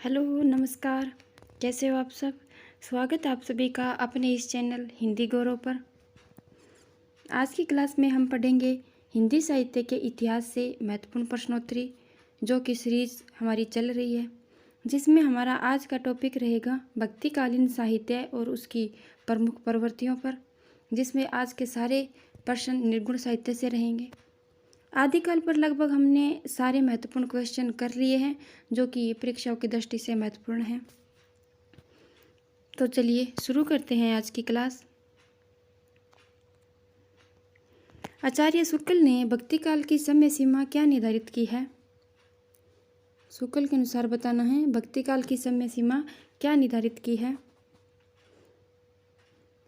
Hello, नमस्कार। कैसे हो आप सब? स्वागत है आप सभी का अपने इस चैनल हिंदी गौरव पर। आज की क्लास में हम पढ़ेंगे हिंदी साहित्य के इतिहास से महत्वपूर्ण प्रश्नोत्तरी, जो कि सीरीज हमारी चल रही है, जिसमें हमारा आज का टॉपिक रहेगा भक्तिकालीन साहित्य और उसकी प्रमुख प्रवृत्तियों पर, जिसमें आज के सारे प्रश्न निर्गुण साहित्य से रहेंगे। आदिकाल पर लगभग हमने सारे महत्वपूर्ण क्वेश्चन कर लिए हैं, जो कि परीक्षाओं की दृष्टि से महत्वपूर्ण हैं। तो चलिए शुरू करते हैं आज की क्लास। आचार्य शुक्ल ने भक्तिकाल की समय सीमा क्या निर्धारित की है? शुक्ल के अनुसार बताना है भक्तिकाल की समय सीमा क्या निर्धारित की है।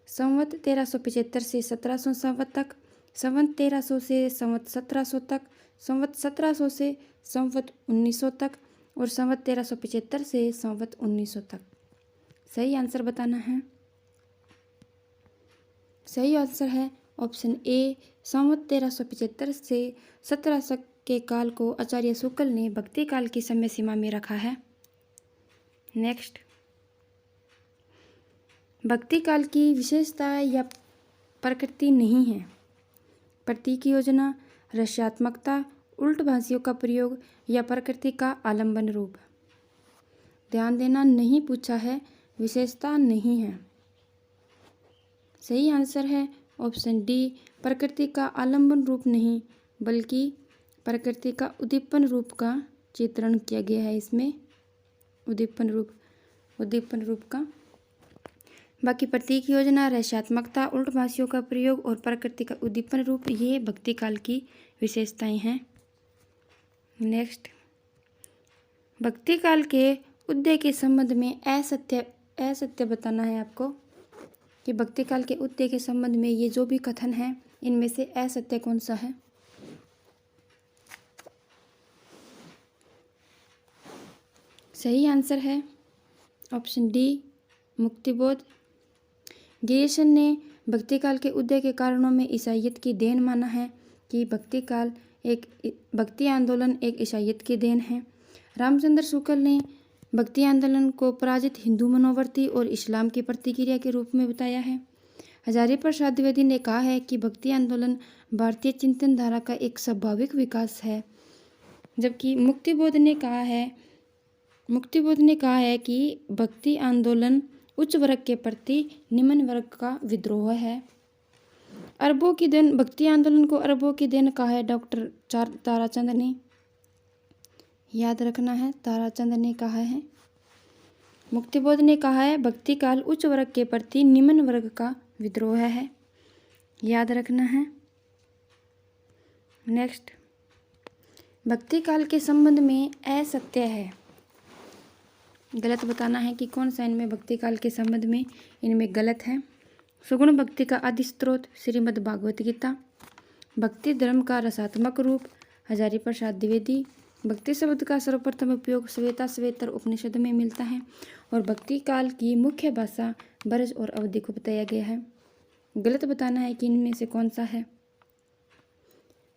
संवत 1375 से 1700 संवत तक, संवत 1300 से संवत 1700 तक, संवत 1700 से संवत 1900 तक और संवत 1375 से संवत 1900 तक। सही आंसर बताना है। सही आंसर है ऑप्शन ए, संवत 1375 से 1700 के काल को आचार्य शुक्ल ने भक्तिकाल की समय सीमा में रखा है। नेक्स्ट, भक्तिकाल की विशेषता या प्रकृति नहीं है। प्रतीक योजना, रसात्मकता, उल्टभाषियों का प्रयोग या प्रकृति का आलंबन रूप। ध्यान देना, नहीं पूछा है, विशेषता नहीं है। सही आंसर है ऑप्शन डी, प्रकृति का आलंबन रूप नहीं बल्कि प्रकृति का उद्दीपन रूप का चित्रण किया गया है इसमें। उद्दीपन रूप का। बाकी प्रतीक योजना, रसात्मकता, उल्टभाषियों का प्रयोग और प्रकृति का उद्दीपन रूप, ये भक्तिकाल की विशेषताएं हैं। नेक्स्ट, भक्तिकाल के उदय के संबंध में असत्य बताना है आपको कि भक्तिकाल के उदय के संबंध में ये जो भी कथन है इनमें से असत्य कौन सा है। सही आंसर है ऑप्शन डी, मुक्तिबोध। गिरीशन ने भक्तिकाल के उदय के कारणों में ईसाइयत की देन माना है कि भक्ति आंदोलन एक ईसाइयत की देन है। रामचंद्र शुक्ल ने भक्ति आंदोलन को पराजित हिंदू मनोवृत्ति और इस्लाम की प्रतिक्रिया के रूप में बताया है। हजारी प्रसाद द्विवेदी ने कहा है कि भक्ति आंदोलन भारतीय चिंतन धारा का एक स्वाभाविक विकास है, जबकि मुक्तिबोध ने कहा है कि भक्ति आंदोलन उच्च वर्ग के प्रति निम्न वर्ग का विद्रोह है। अरबों की देन, भक्ति आंदोलन को अरबों की देन कहा है डॉक्टर ताराचंद ने। याद रखना है, ताराचंद ने कहा है। मुक्तिबोध ने कहा है भक्ति काल उच्च वर्ग के प्रति निम्न वर्ग का विद्रोह है। याद रखना है। नेक्स्ट, भक्ति काल के संबंध में असत्य है। गलत बताना है कि कौन सा इनमें भक्ति काल के संबंध में इनमें गलत है। सुगुण भक्ति का आदि स्त्रोत श्रीमद् भागवत गीता। भक्ति धर्म का रसात्मक रूप हजारी प्रसाद द्विवेदी। भक्ति शब्द का सर्वप्रथम उपयोग श्वेताश्वेतर उपनिषद में मिलता है और भक्ति काल की मुख्य भाषा ब्रज और अवधि को बताया गया है। गलत बताना है कि इनमें से कौन सा है।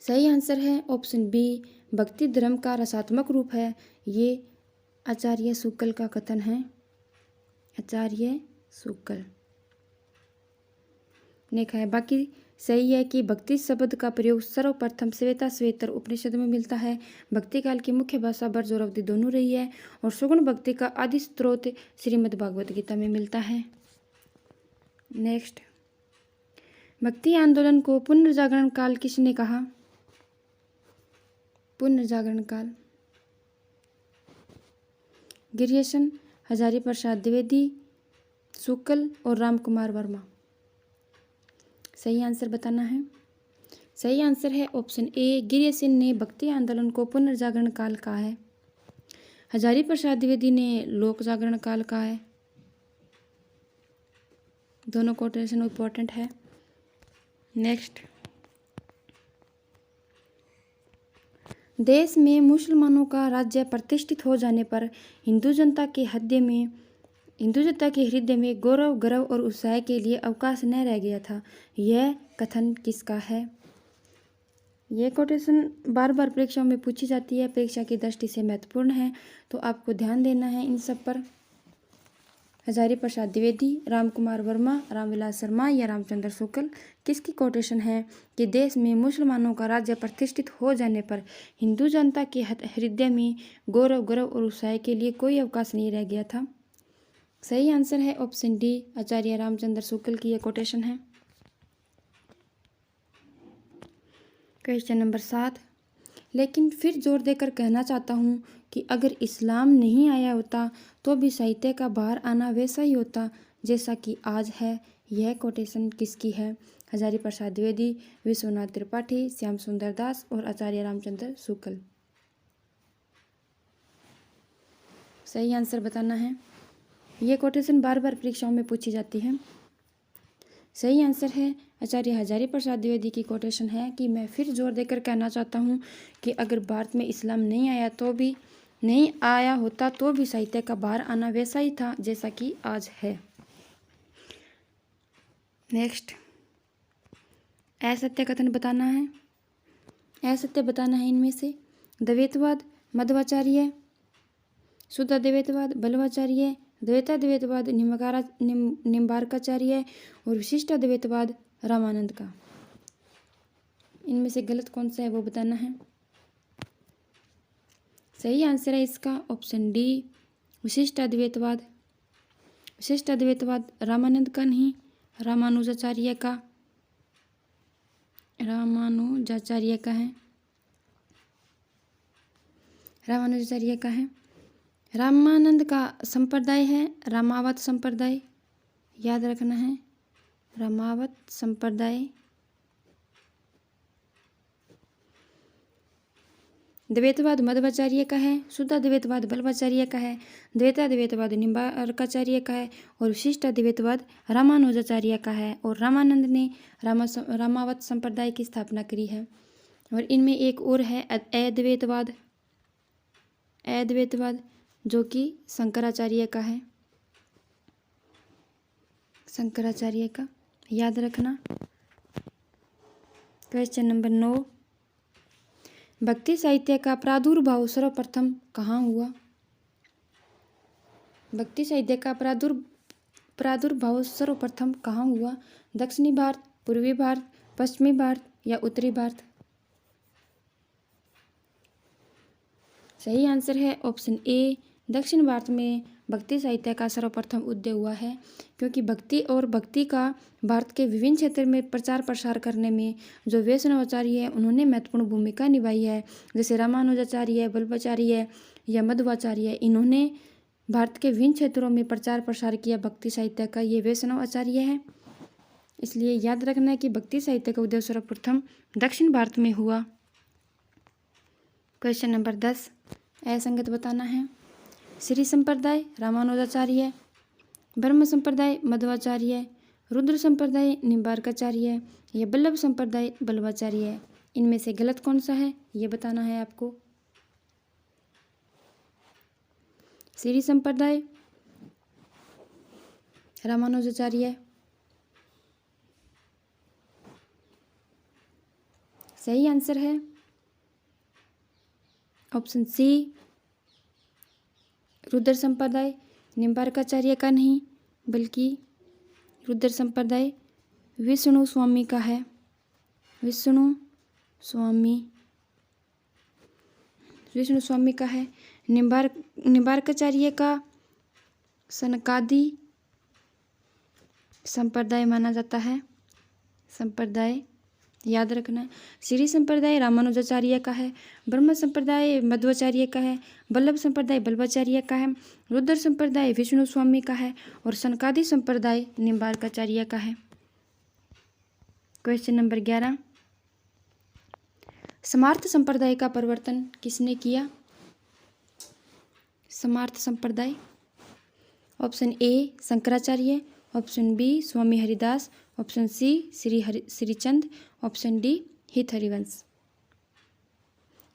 सही आंसर है ऑप्शन बी, भक्ति धर्म का रसात्मक रूप है। ये आचार्य शुक्ल का कथन है। आचार्य शुक्ल ने कहा है। बाकी सही है कि भक्ति शब्द का प्रयोग सर्वप्रथम श्वेताश्वेतर उपनिषद में मिलता है। भक्ति काल की मुख्य भाषा ब्रज और अवधि दोनों रही है और सुगुण भक्ति का आदि स्त्रोत श्रीमद् भागवत गीता में मिलता है। नेक्स्ट, भक्ति आंदोलन को पुनर्जागरण काल किसने कहा? पुनर्जागरण काल गिरीशन, हजारी प्रसाद द्विवेदी, शुक्ल और रामकुमार वर्मा। सही आंसर बताना है। सही आंसर है ऑप्शन ए, गिरीशन ने भक्ति आंदोलन को पुनर्जागरण काल कहा है। हजारी प्रसाद द्विवेदी ने लोक जागरण काल कहा है। दोनों कोटेशन इंपॉर्टेंट है। नेक्स्ट, देश में मुसलमानों का राज्य प्रतिष्ठित हो जाने पर हिंदू जनता के हृदय में गौरव, गर्व और उत्साह के लिए अवकाश न रह गया था। यह कथन किसका है? ये कोटेशन बार बार परीक्षाओं में पूछी जाती है, परीक्षा की दृष्टि से महत्वपूर्ण है, तो आपको ध्यान देना है इन सब पर। हजारी प्रसाद द्विवेदी, राम कुमार वर्मा, रामविलास शर्मा या रामचंद्र शुक्ल। किसकी कोटेशन है कि देश में मुसलमानों का राज्य प्रतिष्ठित हो जाने पर हिंदू जनता के हृदय में गौरव गर्व और उत्साह के लिए कोई अवकाश नहीं रह गया था। सही आंसर है ऑप्शन डी, आचार्य रामचंद्र शुक्ल की यह कोटेशन है। क्वेश्चन नंबर 7, लेकिन फिर जोर देकर कहना चाहता हूँ कि अगर इस्लाम नहीं आया होता तो भी साहित्य का बाहर आना वैसा ही होता जैसा कि आज है। यह कोटेशन किसकी है? हजारी प्रसाद द्विवेदी, विश्वनाथ त्रिपाठी, श्याम सुंदर दास और आचार्य रामचंद्र शुक्ल। सही आंसर बताना है। यह कोटेशन बार बार परीक्षाओं में पूछी जाती है। सही आंसर है आचार्य हजारी प्रसाद द्विवेदी की कोटेशन है कि मैं फिर जोर देकर कहना चाहता हूँ कि अगर भारत में इस्लाम नहीं आया होता तो भी साहित्य का बाहर आना वैसा ही था जैसा कि आज है। नेक्स्ट, असत्य कथन बताना है। असत्य बताना है इनमें से द्वैतवाद, मध्वाचार्य, शुद्ध द्वैतवाद, बल्लवाचार्य, द्वैताद्वैतवाद, निम्बार्काचार्य और विशिष्ट द्वैतवाद रामानंद का। इनमें से गलत कौन सा है वो बताना है। सही आंसर है इसका ऑप्शन डी, विशिष्ट अद्वैतवाद। विशिष्ट अद्वैतवाद रामानंद का नहीं, रामानुजाचार्य का है। रामानुजाचार्य का है। रामानंद का संप्रदाय है रामावत संप्रदाय, याद रखना है, रामावत संप्रदाय। द्वैतवाद मध्वाचार्य का है, शुद्ध द्वैतवाद बल्लवाचार्य का है, द्वैताद्वैतवाद निम्बार्काचार्य का है और विशिष्ट द्वैतवाद रामानुजाचार्य का है। और रामानंद ने रामावत संप्रदाय की स्थापना करी है। और इनमें एक और है अद्वैतवाद, जो कि शंकराचार्य का है, शंकराचार्य का, याद रखना। क्वेश्चन नंबर 9, भक्ति साहित्य का प्रादुर्भाव सर्वप्रथम कहाँ हुआ? भक्ति साहित्य का प्रादुर्भाव सर्वप्रथम कहाँ हुआ? दक्षिणी भारत, पूर्वी भारत, पश्चिमी भारत या उत्तरी भारत? सही आंसर है ऑप्शन ए, दक्षिण भारत में भक्ति साहित्य का सर्वप्रथम उदय हुआ है, क्योंकि भक्ति का भारत के विभिन्न क्षेत्र में प्रचार प्रसार करने में जो वैष्णवाचार्य है उन्होंने महत्वपूर्ण भूमिका निभाई है। जैसे रामानुजाचार्य, बल्लवाचार्य या मध्वाचार्य, इन्होंने भारत के विभिन्न क्षेत्रों में प्रचार प्रसार किया भक्ति साहित्य का, ये वैष्णवाचार्य है। इसलिए याद रखना है कि भक्ति साहित्य का उदय सर्वप्रथम दक्षिण भारत में हुआ। क्वेश्चन नंबर 10, असंगत बताना है। श्री संप्रदाय रामानुजाचार्य, ब्रह्म संप्रदाय मध्वाचार्य, रुद्र संप्रदाय निम्बार्काचार्य या बल्लभ संप्रदाय बल्लवाचार्य। इनमें से गलत कौन सा है ये बताना है आपको। श्री संप्रदाय रामानुजाचार्य। सही आंसर है ऑप्शन सी, रुद्र संप्रदाय निम्बार्काचार्य का नहीं, बल्कि रुद्र संप्रदाय विष्णु स्वामी का है। विष्णु स्वामी का है। निम्बार्काचार्य का सनकादि संप्रदाय माना जाता है। संप्रदाय याद रखना है। श्री संप्रदाय रामानुजाचार्य का है, ब्रह्म संप्रदाय मध्वाचार्य का है, बल्लभ संप्रदाय बल्लवाचार्य का है, रुद्र संप्रदाय विष्णु स्वामी का है और सनकादि संप्रदाय निम्बार्काचार्य का है। क्वेश्चन नंबर 11, समार्थ संप्रदाय का प्रवर्तन किसने किया? Samarth Sampradaya, option A Shankaracharya, option B Swami Haridas, option C Shrichand, option D Hit Harivansh.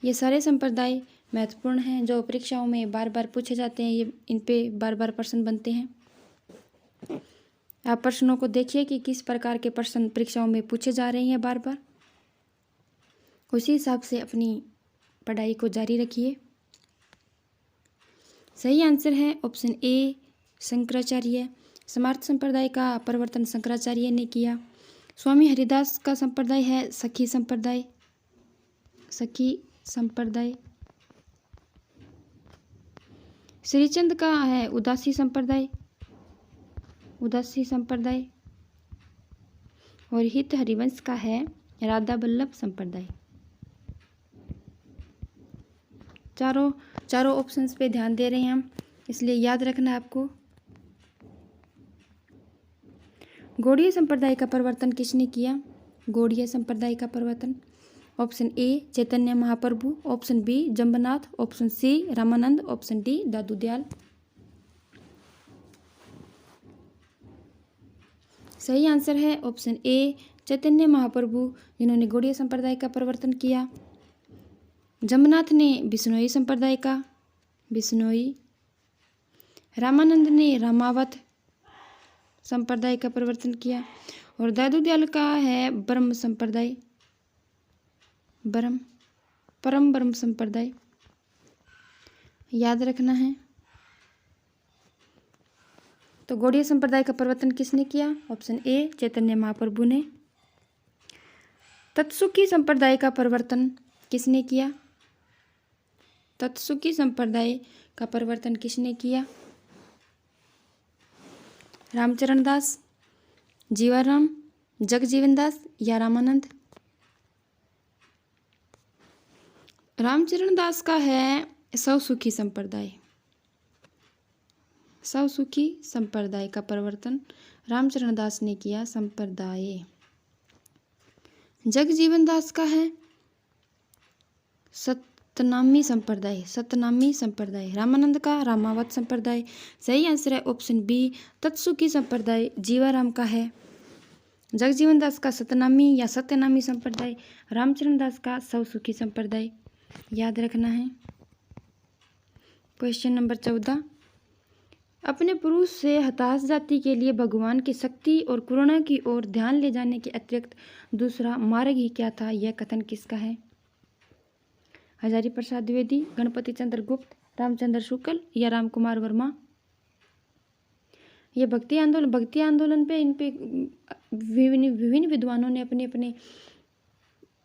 ये सारे संप्रदाय महत्वपूर्ण हैं जो परीक्षाओं में बार बार पूछे जाते हैं। ये इन पे बार बार प्रश्न बनते हैं। आप प्रश्नों को देखिए कि किस प्रकार के प्रश्न परीक्षाओं में पूछे जा रहे हैं बार बार। उसी हिसाब से अपनी पढ़ाई को जारी रखिए। सही आंसर है ऑप्शन ए शंकराचार्य। समार्थ संप्रदाय का प्रवर्तन शंकराचार्य ने किया। स्वामी हरिदास का संप्रदाय है सखी संप्रदाय। सखी संप्रदाय। श्रीचंद का है उदासी संप्रदाय। उदासी संप्रदाय। और हित हरिवंश का है राधा वल्लभ संप्रदाय। चारों ऑप्शंस पे ध्यान दे रहे हैं हम, इसलिए याद रखना है आपको। गौड़ीय संप्रदाय का प्रवर्तन किसने किया? गौड़ीय संप्रदाय का प्रवर्तन option A Chaitanya Mahaprabhu, option B Jambhnath, option C Ramanand, option D Dadu Dayal. सही आंसर है ऑप्शन ए चैतन्य महाप्रभु, जिन्होंने गौड़ीय संप्रदाय का प्रवर्तन किया। जम्बनाथ ने बिश्नोई संप्रदाय का, बिश्नोई। रामानंद ने रामावत संप्रदाय का प्रवर्तन किया। और दादू दयाल का है ब्रह्म संप्रदाय, परम ब्रह्म संप्रदाय। याद रखना है। तो गौड़ीय संप्रदाय का प्रवर्तन किसने किया? ऑप्शन ए चैतन्य महाप्रभु ने। तत्सुखी संप्रदाय का प्रवर्तन किसने किया? तत्सुखी संप्रदाय का प्रवर्तन किसने किया? रामचरण दास, जीवाराम, जगजीवन दास या रामानंद? रामचरण दास का है सौसुखी संप्रदाय। सौसुखी संप्रदाय का प्रवर्तन रामचरण दास ने किया संप्रदाय। जगजीवन दास का है सतनामी संप्रदाय, सतनामी संप्रदाय। रामानंद का रामावत संप्रदाय। सही आंसर है ऑप्शन बी तत्सुखी संप्रदाय। जीवाराम का है जगजीवन दास का सतनामी या सत्यनामी संप्रदाय। रामचरण दास का सौसुखी संप्रदाय। याद रखना है। क्वेश्चन नंबर 14, अपने पुरुष से हताश जाति के लिए भगवान की शक्ति और करुणा की ओर ध्यान ले जाने के अतिरिक्त दूसरा मार्ग ही क्या था? यह कथन किसका है? हजारी प्रसाद द्विवेदी, गणपति चंद्र गुप्त, रामचंद्र शुक्ल या रामकुमार वर्मा? ये भक्ति आंदोलन पे इन पे विभिन्न विद्वानों ने अपने अपने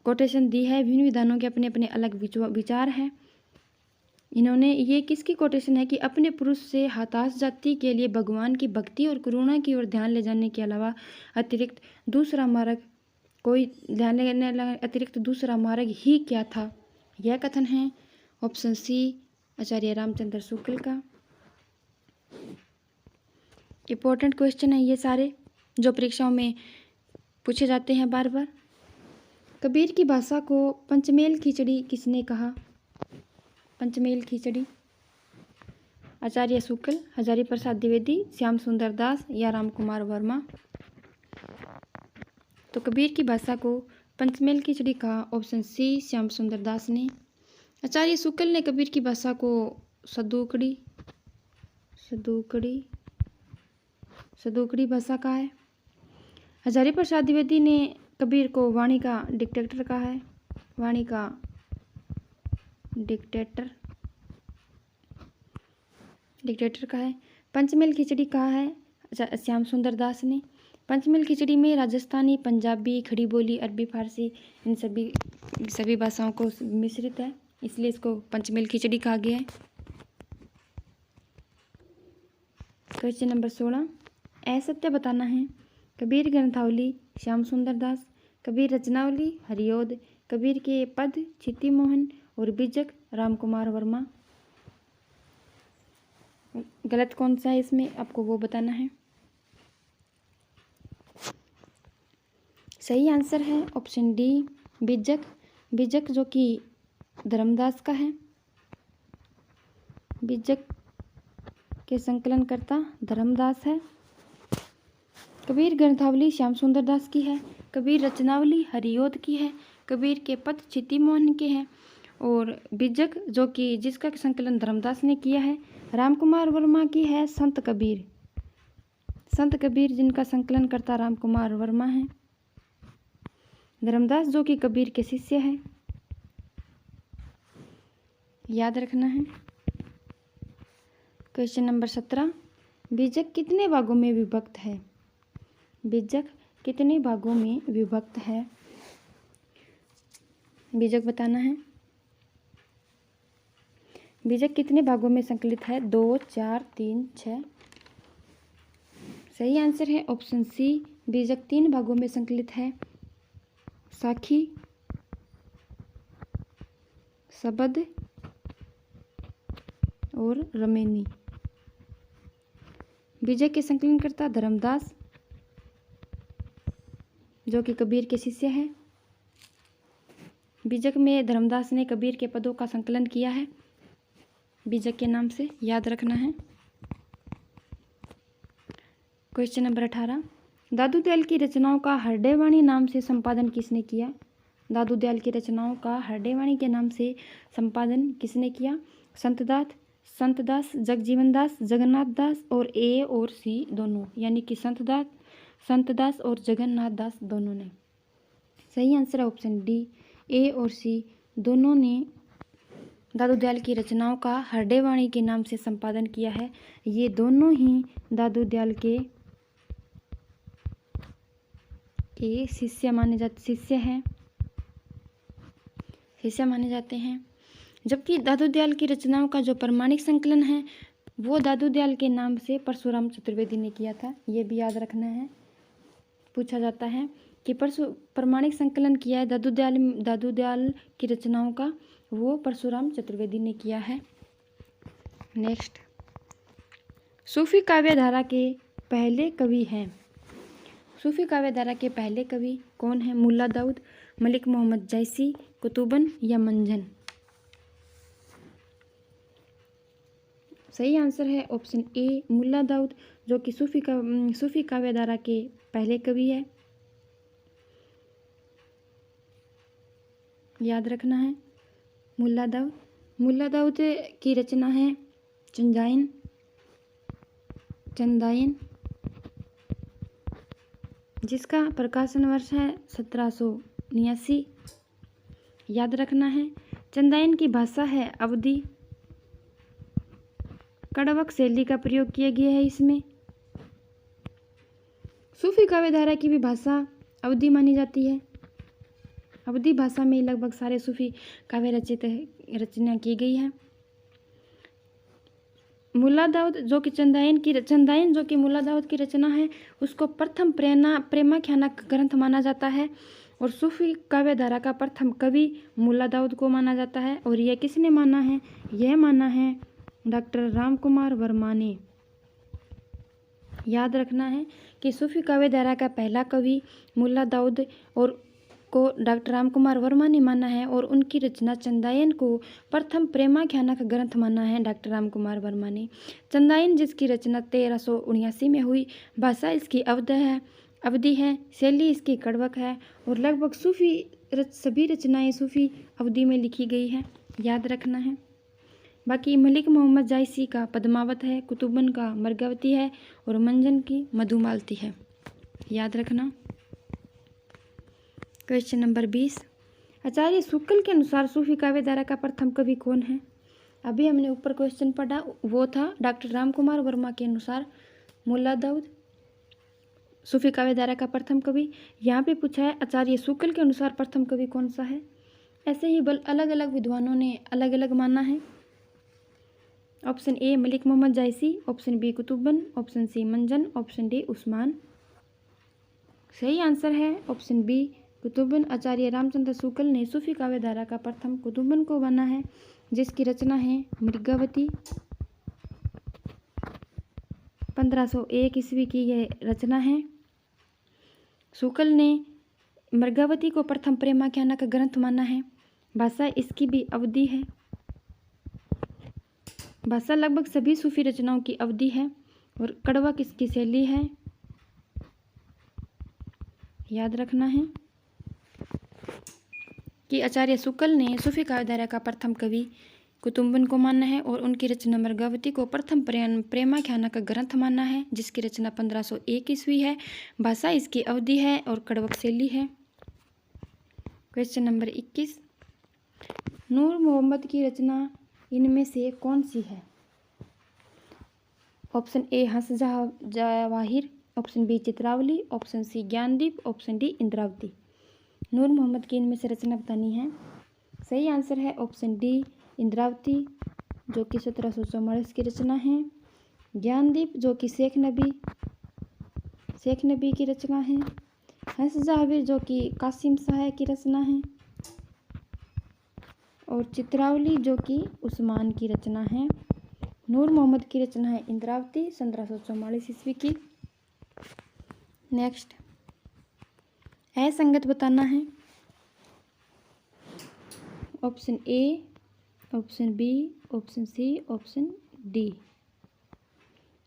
कोटेशन दी है। विभिन्न विद्वानों के अपने अपने अलग विचार हैं। इन्होंने ये किसकी कोटेशन है कि अपने पुरुष से हताश जाति के लिए भगवान की भक्ति और करुणा की ओर ध्यान ले जाने के अलावा अतिरिक्त दूसरा मार्ग कोई ध्यान लेने अतिरिक्त दूसरा मार्ग ही क्या था? यह कथन है ऑप्शन सी आचार्य रामचंद्र शुक्ल का। इंपॉर्टेंट क्वेश्चन है ये सारे, जो परीक्षाओं में पूछे जाते हैं बार बार। कबीर की भाषा को पंचमेल खिचड़ी किसने कहा? पंचमेल खिचड़ी। आचार्य शुक्ल, हजारी प्रसाद द्विवेदी, श्याम सुंदर दास या रामकुमार वर्मा? तो कबीर की भाषा को पंचमेल खिचड़ी कहा ऑप्शन सी श्याम सुंदर दास ने। आचार्य शुक्ल ने कबीर की भाषा को सदूकड़ी भाषा कहा है। हजारी प्रसाद द्विवेदी ने कबीर को वाणी का डिक्टेटर कहा है। वाणी का डिक्टेटर कहा है। पंचमेल खिचड़ी कहा है श्याम सुंदर दास ने। पंचमेल खिचड़ी में राजस्थानी, पंजाबी, खड़ी बोली, अरबी, फारसी इन सभी भाषाओं को मिश्रित है, इसलिए इसको पंचमेल खिचड़ी कहा गया है। क्वेश्चन नंबर 16, असत्य बताना है। कबीर ग्रंथावली श्याम सुंदर दास, कबीर रचनावली हरिओद, कबीर के पद क्षिति मोहन और बीजक रामकुमार वर्मा। गलत कौन सा है इसमें आपको वो बताना है। सही आंसर है ऑप्शन डी बीजक जो कि धर्मदास का है। बीजक के संकलनकर्ता धर्मदास है। कबीर ग्रंथावली श्याम सुंदर दास की है। कबीर रचनावली हरिओद की है। कबीर के पद क्षिति मोहन के हैं और बीजक जो कि जिसका संकलन धर्मदास ने किया है रामकुमार वर्मा की है संत कबीर जिनका संकलन करता रामकुमार वर्मा है। धर्मदास जो कि कबीर के शिष्य हैं। याद रखना है। क्वेश्चन नंबर 17, बीजक कितने भागों में विभक्त है? बीजक कितने भागों में विभक्त है? बीजक बताना है। बीजक कितने भागों में संकलित है? 2, 4, 3, 6। सही आंसर है ऑप्शन सी, बीजक 3 भागों में संकलित है। साखी, सबद और रमेनी। बीजक के संकलनकर्ता धर्मदास, जो कि कबीर के शिष्य हैं। बीजक में धर्मदास ने कबीर के पदों का संकलन किया है बीजक के नाम से, याद रखना है। क्वेश्चन नंबर 18, दादू दयाल की रचनाओं का हरडेवाणी नाम से संपादन किसने किया? दादू दयाल की रचनाओं का हरडेवाणी के नाम से संपादन किसने किया? संतदास, जगजीवन दास, जगन्नाथ दास और ए और सी दोनों, यानी कि संतदास और जगन्नाथ दास दोनों ने। सही आंसर है ऑप्शन डी, ए और सी दोनों ने दादू दयाल की रचनाओं का हरडेवाणी के नाम से संपादन किया है। ये दोनों ही दादू दयाल के शिष्य माने जाते हैं। जबकि दादू दयाल की रचनाओं का जो प्रमाणिक संकलन है वो दादू दयाल के नाम से परशुराम चतुर्वेदी ने किया था। ये भी याद रखना है, पूछा जाता है कि प्रमाणिक संकलन किया है दादू दयाल की रचनाओं का, वो परशुराम चतुर्वेदी ने किया है। नेक्स्ट, सूफी काव्य धारा के पहले कवि हैं। सूफी काव्य धारा के पहले कवि कौन है? मुल्ला दाऊद, मलिक मोहम्मद जैसी, कुतुबन या मंजन। सही आंसर है ऑप्शन ए, मुल्ला दाऊद, जो कि सूफी काव्य धारा के पहले कवि है। याद रखना है मुल्ला दाऊद की रचना है चंदाइन, जिसका प्रकाशन वर्ष है 1789। याद रखना है। चंदाइन की भाषा है अवधी, कड़वक शैली का प्रयोग किया गया है इसमें। सूफी काव्य धारा की भी भाषा अवधी मानी जाती है। अवधी भाषा में लगभग सारे सूफी काव्य रचना की गई है। मुल्ला दाऊद जो कि चंदाइन जो कि मुल्ला दाऊद की रचना है, उसको प्रथम प्रेमाख्यान ग्रंथ माना जाता है और सूफी काव्य धारा का प्रथम कवि मुल्ला दाऊद को माना जाता है। और यह किसने माना है? यह माना है डॉक्टर रामकुमार वर्मा ने। याद रखना है कि सूफी काव्य धारा का पहला कवि मुल्ला दाऊद और को डॉक्टर रामकुमार वर्मा ने माना है और उनकी रचना चंदाइन को प्रथम प्रेमाख्यानक ग्रंथ माना है डॉक्टर रामकुमार वर्मा ने। चंदाइन जिसकी रचना 1379 में हुई, भाषा इसकी अवधी है, शैली इसकी कड़वक है और लगभग सभी रचनाएं सूफी अवधी में लिखी गई है। याद रखना है। बाकी मलिक मोहम्मद जायसी का पद्मावत है, कुतुबन का मर्गावती है और मंजन की मधुमालती है। याद रखना। क्वेश्चन नंबर 20, आचार्य शुक्ल के अनुसार सूफी काव्य धारा का प्रथम कवि कौन है? अभी हमने ऊपर क्वेश्चन पढ़ा, वो था डॉक्टर रामकुमार वर्मा के अनुसार मुल्ला दाऊद सूफी काव्य धारा का प्रथम कवि। यहाँ पे पूछा है आचार्य शुक्ल के अनुसार प्रथम कवि कौन सा है। ऐसे ही अलग अलग विद्वानों ने अलग अलग माना है। Option A Malik Mohammad Jayasi, option B Kutuban, option C Manjhan, option D Usman. सही आंसर है ऑप्शन बी कुतुबन। आचार्य रामचंद्र शुक्ल ने सूफी काव्य धारा का प्रथम कुतुबन को माना है, जिसकी रचना है मृगावती। 1501 ईस्वी की यह रचना है। शुक्ल ने मृगावती को प्रथम प्रेमाख्यानक ग्रंथ माना है। भाषा इसकी भी अवधी है। भाषा लगभग सभी सूफी रचनाओं की अवधी है और कड़वक इसकी शैली है। याद रखना है कि आचार्य शुक्ल ने सूफी काव्य धारा का प्रथम कवि कुतुबन को माना है और उनकी रचना मृगावती को प्रथम प्रेमाख्यानक ग्रंथ माना है, जिसकी रचना 1501 ईस्वी है। भाषा इसकी अवधी है और कड़वक शैली है। क्वेश्चन नंबर 21, नूर मोहम्मद की रचना इनमें से कौन सी है? Option A Hans Jawahir, option B Chitravali, option C Gyandeep, option D Indravati. Noor Mohammad की इनमें से रचना बतानी है। सही आंसर है ऑप्शन डी इंद्रावती, जो कि 1744 की रचना है। ज्ञानदीप जो कि शेख नबी की रचना है। हंस जहावीर जो कि कासिम शाह की रचना है। और चित्रावली जो कि उस्मान की रचना है। नूर मोहम्मद की रचना है इंद्रावती 1744 ईस्वी की। नेक्स्ट, असंगत बताना है। Option A, option B, option C, option D.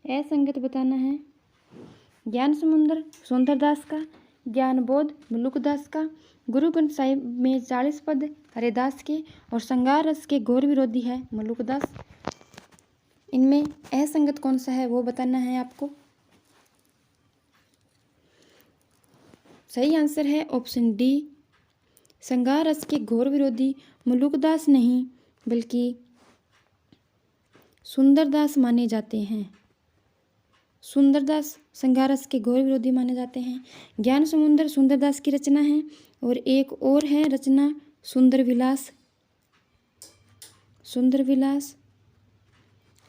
असंगत बताना है। ज्ञान समुंदर सुंदरदास का, ज्ञान बोध मलुकदास का, गुरु ग्रंथ साहिब में 40 पद हरिदास के और श्रृंगार रस के घोर विरोधी है मलुकदास। इनमें असंगत कौन सा है वो बताना है आपको। सही आंसर है ऑप्शन डी, श्रृंगार रस के घोर विरोधी मलुकदास नहीं बल्कि सुंदरदास माने जाते हैं। सुंदरदास श्रृंगार रस के घोर विरोधी माने जाते हैं। ज्ञान समुंदर सुंदरदास की रचना है और एक और है रचना सुंदर विलास।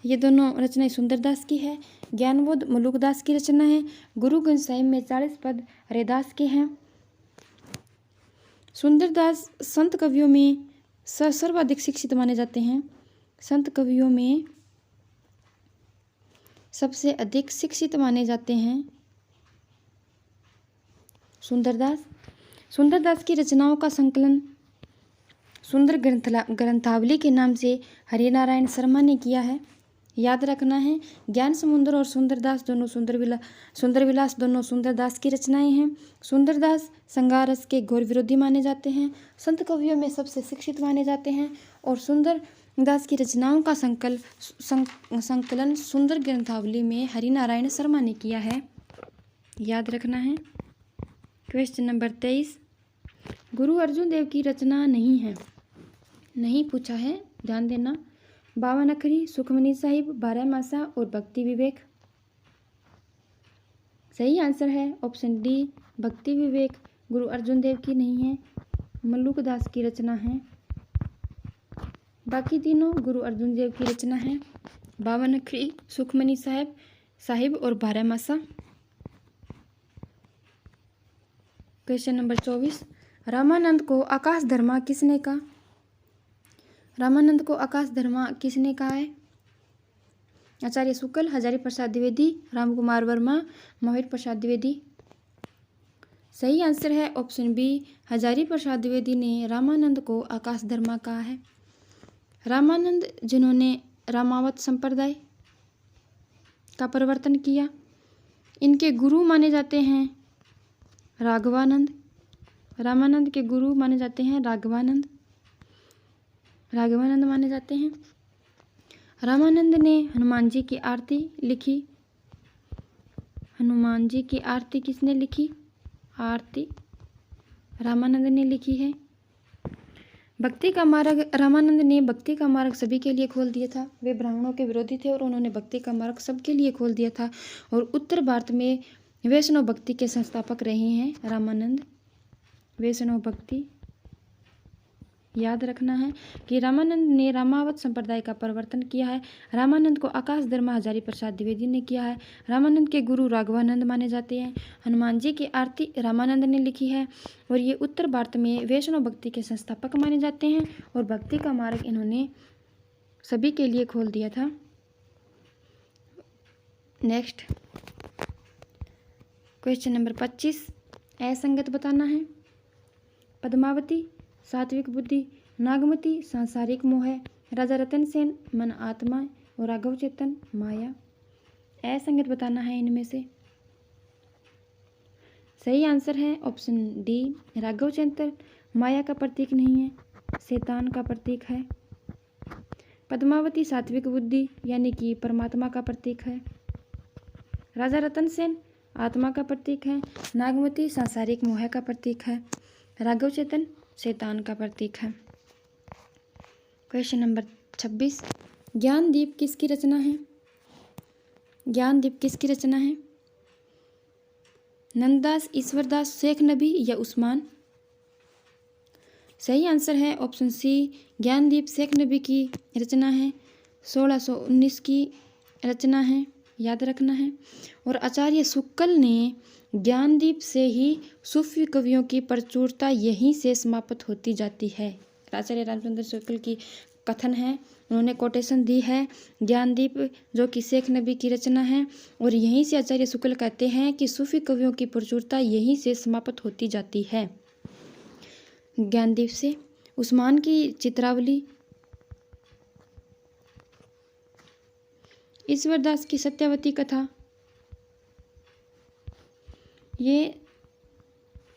ये दोनों रचनाएं सुंदरदास की है। ज्ञानबोध मलुकदास की रचना है। गुरु ग्रंथ साहिब में 40 पद हरिदास के हैं। सुंदरदास संत कवियों में सर्वाधिक शिक्षित माने जाते हैं। संत कवियों में सबसे अधिक शिक्षित माने जाते हैं सुंदरदास की रचनाओं का संकलन सुंदर ग्रंथावली के नाम से हरिनारायण शर्मा ने किया है। याद रखना है, ज्ञान समुंदर और सुंदरदास दोनों सुंदरविलास दोनों सुंदरदास की रचनाएं हैं। सुंदरदास श्रृंगार रस के घोर विरोधी माने जाते हैं, संत कवियों में सबसे शिक्षित माने जाते हैं और सुंदरदास की रचनाओं का संकलन सुंदर ग्रंथावली में हरिनारायण शर्मा ने किया है। याद रखना है। क्वेश्चन नंबर 23, गुरु अर्जुन देव की रचना नहीं पूछा है, ध्यान देना। 52 अखरी, सुखमनी साहिब, 12 मासा और भक्ति विवेक। सही आंसर है ऑप्शन डी, भक्ति विवेक गुरु अर्जुन देव की नहीं है, मलुकदास की रचना है। बाकी तीनों गुरु अर्जुन देव की रचना है। 52 अखरी, सुखमनी साहिब और 12 मासा। क्वेश्चन नंबर 24, रामानंद को आकाश धर्मा किसने कहा? रामानंद को आकाश धर्मा किसने कहा है? आचार्य शुक्ल, हजारी प्रसाद द्विवेदी, रामकुमार वर्मा, महावीर प्रसाद द्विवेदी। सही आंसर है ऑप्शन बी, हजारी प्रसाद द्विवेदी ने रामानंद को आकाश धर्मा कहा है। रामानंद जिन्होंने रामावत संप्रदाय का प्रवर्तन किया, इनके गुरु माने जाते हैं राघवानंद। रामानंद के गुरु माने जाते हैं राघवानंद माने जाते हैं। रामानंद ने हनुमान जी की आरती लिखी। हनुमान जी की आरती किसने लिखी? आरती रामानंद ने लिखी है। भक्ति का मार्ग रामानंद ने भक्ति का मार्ग सभी के लिए खोल दिया था। वे ब्राह्मणों के विरोधी थे और उन्होंने भक्ति का मार्ग सबके लिए खोल दिया था और उत्तर भारत में वैष्णव भक्ति के संस्थापक रहे हैं रामानंद। वैष्णव भक्ति याद रखना है कि रामानंद ने रामावत संप्रदाय का प्रवर्तन किया है। रामानंद को आकाश धर्मा हजारी प्रसाद द्विवेदी ने किया है। रामानंद के गुरु राघवानंद माने जाते हैं। हनुमान जी की आरती रामानंद ने लिखी है और ये उत्तर भारत में वैष्णव भक्ति के संस्थापक माने जाते हैं और भक्ति का मार्ग इन्होंने सभी के लिए खोल दिया था। नेक्स्ट, क्वेश्चन नंबर 25, असंगत बताना है। पद्मावती सात्विक बुद्धि, नागमती सांसारिक मोह, राजा रतन सेन मन आत्मा और राघव चेतन माया। असंगत बताना है इनमें से। सही आंसर है ऑप्शन डी, राघव चेतन माया का प्रतीक नहीं है, शैतान का प्रतीक है। पद्मावती सात्विक बुद्धि यानी कि परमात्मा का प्रतीक है। राजा रतन सेन आत्मा का प्रतीक है। नागमती सांसारिक मोह का प्रतीक है। राघव चेतन शैतान का प्रतीक है। क्वेश्चन नंबर 26 ज्ञानदीप किसकी रचना है? ज्ञानदीप किसकी रचना है? नंददास, ईश्वरदास, शेख नबी या उस्मान? सही आंसर है ऑप्शन सी, ज्ञानदीप शेख नबी की रचना है। 1619 की रचना है, याद रखना है। और आचार्य शुक्ल ने ज्ञानदीप से ही सूफी कवियों की प्रचुरता यहीं से समाप्त होती जाती है। आचार्य रामचंद्र शुक्ल की कथन है, उन्होंने कोटेशन दी है ज्ञानदीप जो कि शेख नबी की रचना है, और यहीं से आचार्य शुक्ल कहते हैं कि सूफी कवियों की प्रचुरता यहीं से समाप्त होती जाती है। ज्ञानदीप से। उस्मान की चित्रावली, ईश्वरदास की सत्यवती कथा। ये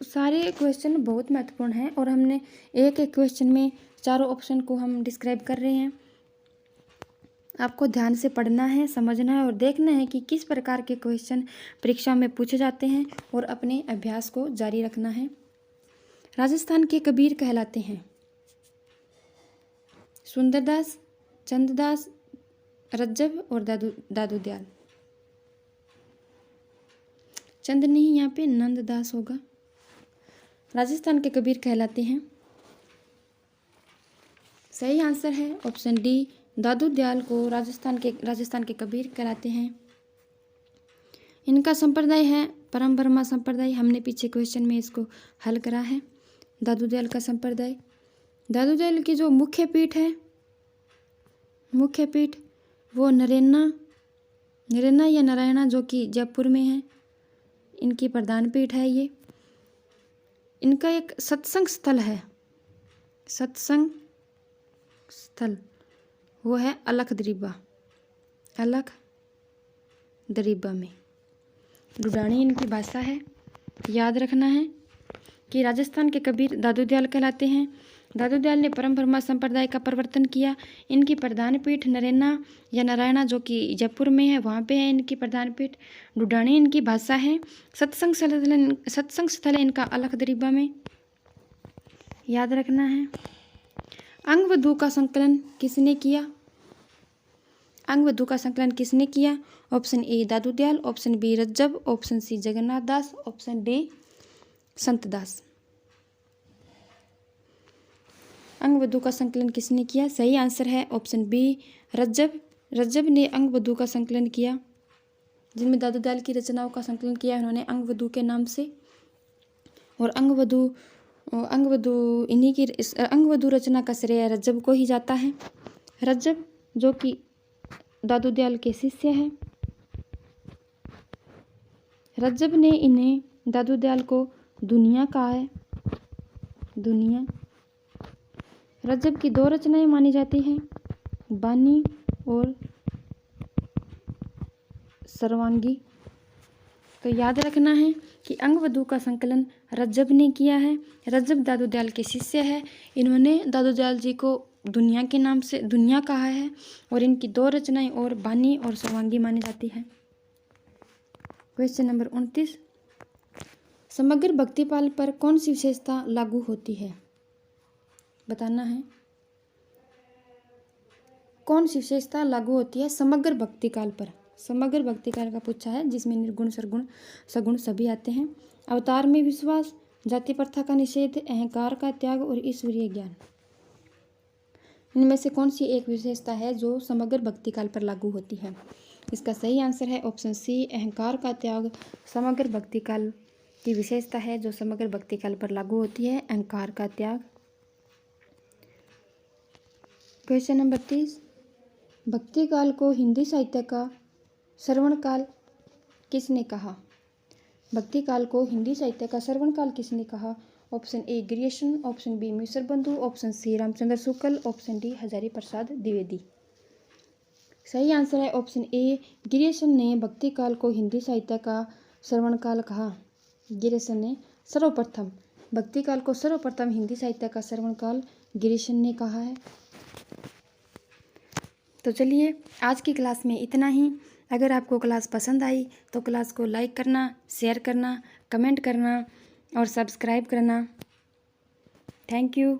सारे क्वेश्चन बहुत महत्वपूर्ण हैं और हमने एक एक क्वेश्चन में चारों ऑप्शन को हम डिस्क्राइब कर रहे हैं। आपको ध्यान से पढ़ना है, समझना है और देखना है कि किस प्रकार के क्वेश्चन परीक्षा में पूछे जाते हैं और अपने अभ्यास को जारी रखना है। राजस्थान के कबीर कहलाते हैं सुंदरदास, चंददास, रज्जब और दादू दयाल। चंद नहीं, यहाँ पे नंददास होगा। राजस्थान के कबीर कहलाते हैं, सही आंसर है ऑप्शन डी, दादू दयाल को राजस्थान के कबीर कहलाते हैं। इनका संप्रदाय है परम ब्रह्मा संप्रदाय। हमने पीछे क्वेश्चन में इसको हल करा है। दादू दयाल का संप्रदाय, दादू दयाल की जो मुख्य पीठ है, मुख्य पीठ वो नरेना या नारायणा जो कि जयपुर में है, इनकी प्रधान पीठ है ये। इनका एक सत्संग स्थल है, सत्संग स्थल वो है अलख दरीबा में। डुडानी इनकी भाषा है। याद रखना है कि राजस्थान के कबीर दादू दयाल कहलाते हैं। दादू दयाल ने परम ब्रह्मा संप्रदाय का प्रवर्तन किया। इनकी प्रधान पीठ नरेना या नारायणा जो कि जयपुर में है, वहाँ पे है इनकी प्रधान पीठ। डुडानी इनकी भाषा है। सत्संग स्थल है इनका अलख दरीबा में। याद रखना है। अंगवधू का संकलन किसने किया? अंगवधू का संकलन किसने किया? Option A Dadu Dayal, option B Rajjab, option C Jagannath Das, option D Santdas. Angvadhu का संकलन किसने किया? सही आंसर है ऑप्शन बी रज्जब ने अंगवधू का संकलन किया। जिनमें दादू दयाल की रचनाओं का संकलन किया उन्होंने अंगवधू के नाम से। और अंगवधू रचना का श्रेय रज्जब को ही जाता है। रज्जब जो कि दादू दयाल के शिष्य हैं। रज्जब ने इन्हें दादू दयाल को दुनिया कहा है, दुनिया। रज्जब की 2 रचनाएं मानी जाती हैं, बानी और सर्वांगी। तो याद रखना है कि अंगवधू का संकलन रज्जब ने किया है। रज्जब दादू दयाल के शिष्य है। इन्होंने दादू दयाल जी को दुनिया के नाम से दुनिया कहा है और इनकी 2 रचनाएं और बानी और सर्वांगी मानी जाती है। क्वेश्चन नंबर 29, समग्र भक्तिकाल पर कौन सी विशेषता लागू होती है? बताना है कौन सी विशेषता लागू होती है समग्र भक्तिकाल पर। समग्र भक्तिकाल का पूछा है जिसमें निर्गुण सगुण सभी आते हैं। अवतार में विश्वास, जाति प्रथा का निषेध, अहंकार का त्याग और ईश्वरीय ज्ञान। इनमें से कौन सी एक विशेषता है जो समग्र भक्तिकाल पर लागू होती है? इसका सही आंसर है ऑप्शन सी, अहंकार का त्याग समग्र भक्तिकाल की विशेषता है जो समग्र भक्तिकाल पर लागू होती है, अहंकार का त्याग। क्वेश्चन नंबर 30, भक्तिकाल को हिंदी साहित्य का श्रवण काल किसने कहा? भक्तिकाल को हिंदी साहित्य का श्रवण काल किसने कहा? Option A Grierson, option B Mishra Bandhu, option C Ramchandra Shukla, option D Hazari Prasad Dwivedi. सही आंसर है ऑप्शन ए, ग्रियर्सन ने भक्तिकाल को हिंदी साहित्य का श्रवण काल कहा। ग्रियर्सन ने सर्वप्रथम भक्तिकाल को सर्वप्रथम हिंदी साहित्य का श्रवण काल ग्रियर्सन ने कहा है। तो चलिए आज की क्लास में इतना ही। अगर आपको क्लास पसंद आई तो क्लास को लाइक करना, शेयर करना, कमेंट करना और सब्सक्राइब करना। Thank you.